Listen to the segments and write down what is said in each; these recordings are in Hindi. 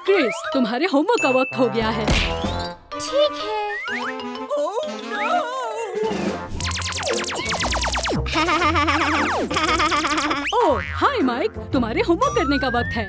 क्रिस, तुम्हारे होमवर्क का वक्त हो गया है। ठीक है। ओह, हाय माइक, तुम्हारे होमवर्क करने का वक्त है।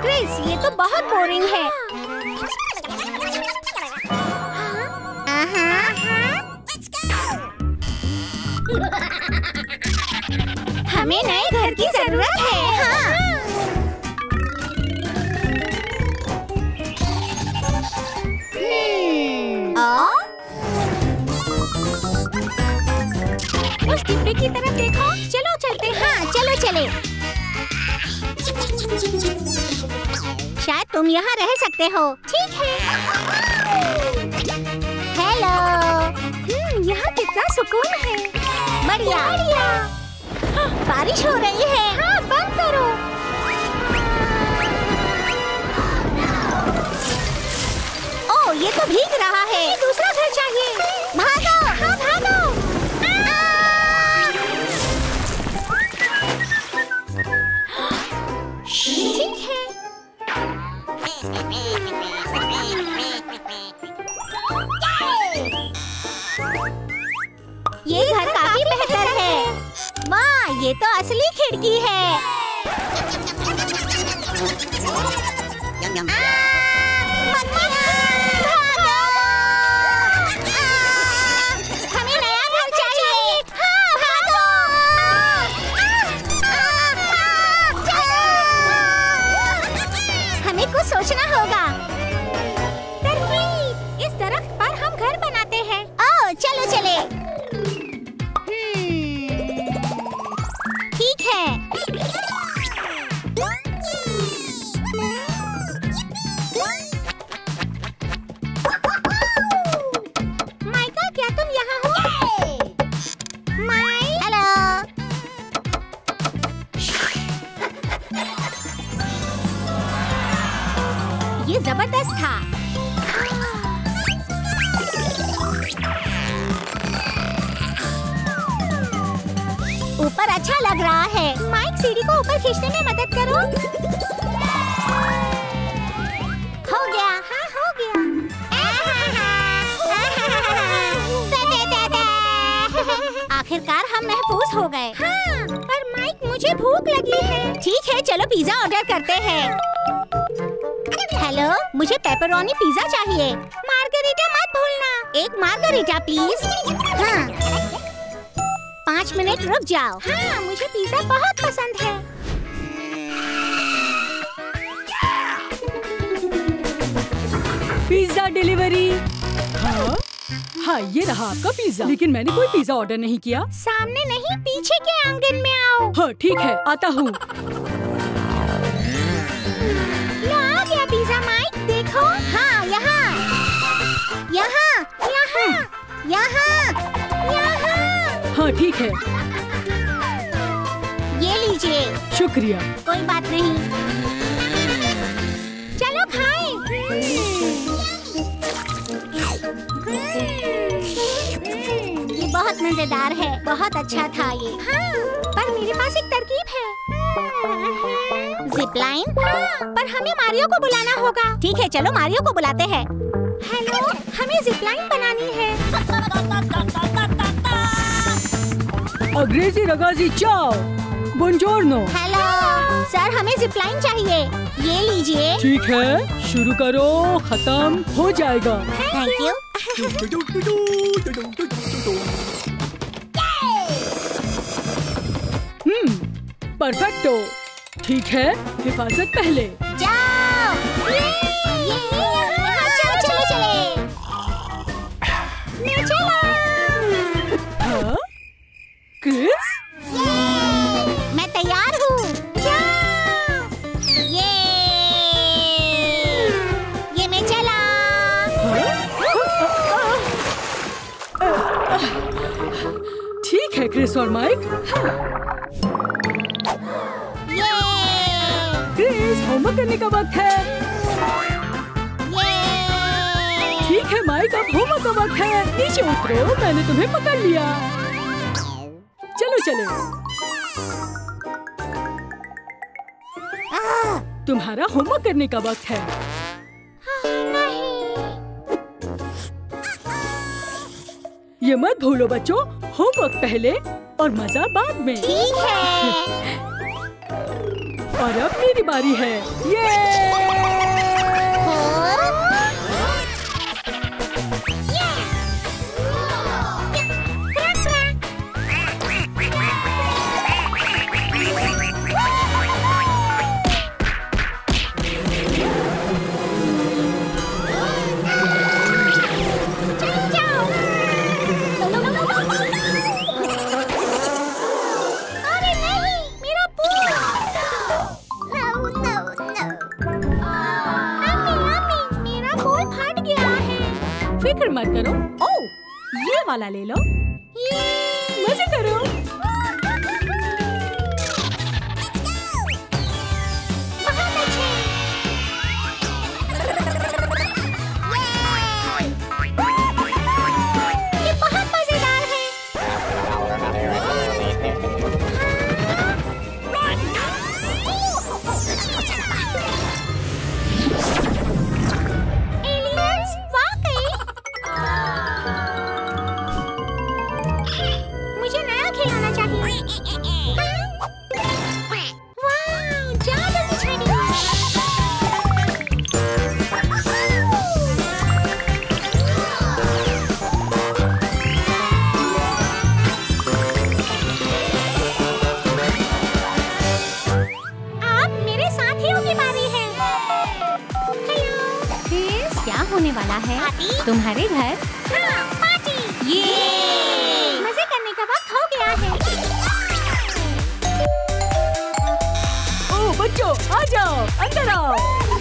क्रिस, ये तो बहुत बोरिंग है। हमें नए घर की जरूरत है। उस डिब्बे की तरफ देखो। चलो चलते हैं। हाँ, चलो चले। शायद तुम यहाँ रह सकते हो। ठीक है। हेलो। यहाँ कितना सुकून है। बढ़िया। बारिश हो रही है। हाँ, बंद करो। ओह, ये तो भीग रहा है। दूसरा घर चाहिए। भागो। हाँ, भागो। ठीक है। ये घर काफी बेहतर है। वाह, ये तो असली खिड़की है। हमें नया घर चाहिए। हाँ, भागो। हमें कुछ सोचना होगा। तरकीब, इस दरख्त पर हम घर बनाते हैं। ओह, चलो चले। ठीक है। माइका, क्या तुम यहाँ हो? Mike, hello. ये जबरदस्त था। ऊपर अच्छा लग रहा है। माइक, सीढ़ी को ऊपर खींचने में मदद करो। हो गया। हाँ, हो गया। आखिरकार हम महफूज हो गए। हाँ, पर माइक, मुझे भूख लगी है। ठीक है, चलो पिज्जा ऑर्डर करते हैं। हेलो, मुझे पेपरोनी पिज्जा चाहिए। मार्गरीटा मत भूलना। एक मार्गरीटा प्लीज। हाँ, 5 मिनट रुक जाओ। हाँ, मुझे पिज्जा बहुत पसंद है। Pizza delivery. हाँ, हाँ, ये रहा आपका पिज्जा। लेकिन मैंने कोई पिज्जा ऑर्डर नहीं किया। सामने नहीं, पीछे के आंगन में आओ। हाँ, ठीक है, आता हूँ। लो, आ गया पिज्जा। माइक, देखो। हाँ, यहाँ, यहाँ, यहाँ, यहाँ, यहाँ। हाँ, ठीक है। ये लीजिए। शुक्रिया। कोई बात नहीं। चलो खाएं। ये बहुत मजेदार है। बहुत अच्छा था ये। हाँ, पर मेरे पास एक तरकीब है। जिपलाइन। हाँ, पर हमें मारियो को बुलाना होगा। ठीक है, चलो मारियो को बुलाते हैं। हेलो, हमें जिपलाइन बनानी है। अंग्रेजी रगाजी चाओ। बुongiorno। हेलो सर, हमें जिपलाइन चाहिए। ये लीजिए। ठीक है, शुरू करो। खत्म हो जाएगा। Thank you. परफेक्टो। ठीक है, हिफाजत पहले। जाओ। यहाँ चलो चले। मैं चला। हाँ? क्रिस? मैं तैयार हूँ। ये मैं चला। ठीक है क्रिस और माइक। क्रिस, होमवर्क करने का वक्त है। ठीक है माइक, अब होमवर्क का वक्त है। नीचे उतरो, मैंने तुम्हें पकड़ लिया। चलो चले। तुम्हारा होमवर्क करने का वक्त है। ये मत भूलो बच्चों, होमवर्क पहले और मजा बाद में। ठीक है। और अब मेरी बारी है। ये फिक्र मत करो। ओह, ये वाला ले लो। मजे करो। बहुत अच्छे। ये बहुत मजेदार है। एलियंस वाकई। मुझे नया खिलौना चाहिए। वाह, जादू की छड़ी। अब मेरे साथियों की बारी है। हेलो। फिर क्या होने वाला है? तुम्हारे घर? हाँ, पार्टी। ये मजे करने का वक्त हो गया है। ओह बच्चों, आ जाओ, अंदर आओ।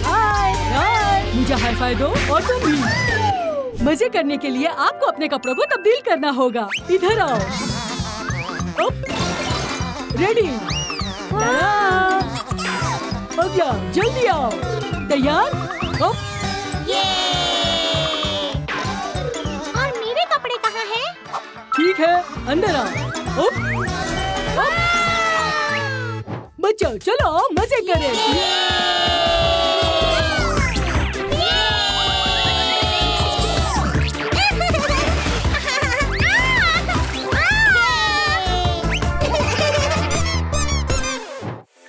हाय हाय, मुझे हाई फाई दो। और तुम भी। मजे करने के लिए आपको अपने कपड़ों को तब्दील करना होगा। इधर आओ। रेडी? हो गया, जल्दी आओ। तैयार? ये। और मेरे कपड़े कहाँ हैं? ठीक है, अंदर आओ। बच्चों चलो मजे करें।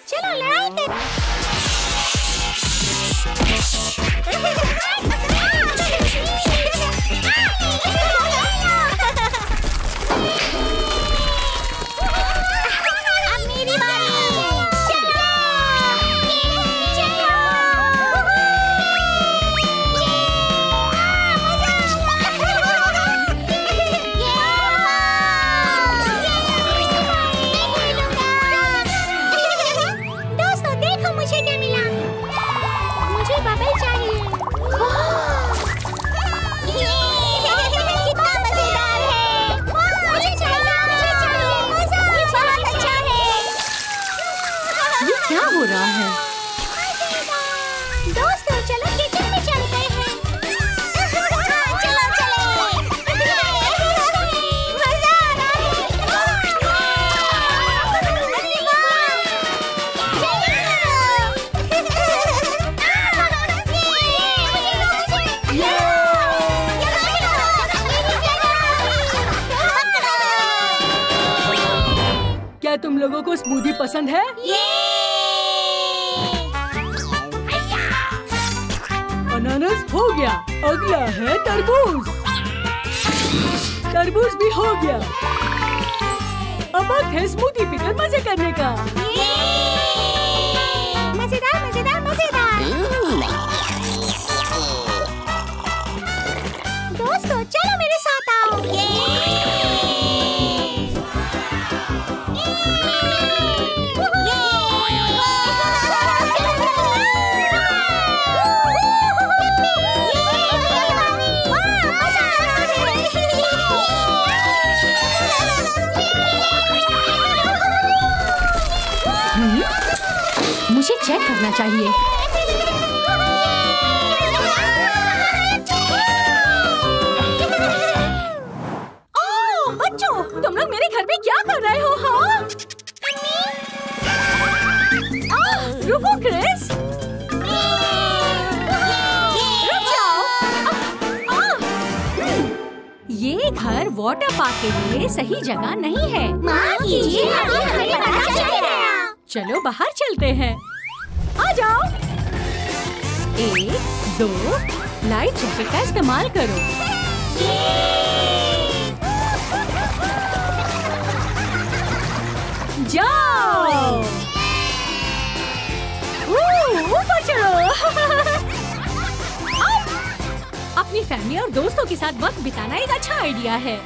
चलो लड़ाई कर। अब मेरी बारी। चलो, चलो। दोस्तों देखो मुझे क्या मिला। मुझे बबल चाहिए। कितना मजेदार है। मुझे चाहिए, मुझे चाहिए। ये बहुत अच्छा है। ये क्या हो रहा है? दोस्तों चलो किचन में चलते हैं। चलो चलो। मजा आ रहा क्या तुम लोगों को स्मूदी पसंद है? अनानास हो गया। अगला है तरबूज। तरबूज भी हो गया। अब वक्त है स्मूदी पीकर मजे करने का। मजेदार मजेदार मजेदार। दोस्तों चलो मेरे साथ आओ। मुझे चेक करना चाहिए। ओह बच्चों, तुम लोग मेरे घर में क्या कर रहे हो? हाँ रुको क्रिस, रुक जाओ। ये घर वाटर पार्क के लिए सही जगह नहीं है। माफ कीजिए, अभी हमें पता चल गया। चलो बाहर चलते हैं, आ जाओ। 1, 2, लाइट जैकेट का इस्तेमाल करो। जाओ, ऊपर चढ़ो। अपनी फैमिली और दोस्तों के साथ वक्त बिताना एक अच्छा आइडिया है।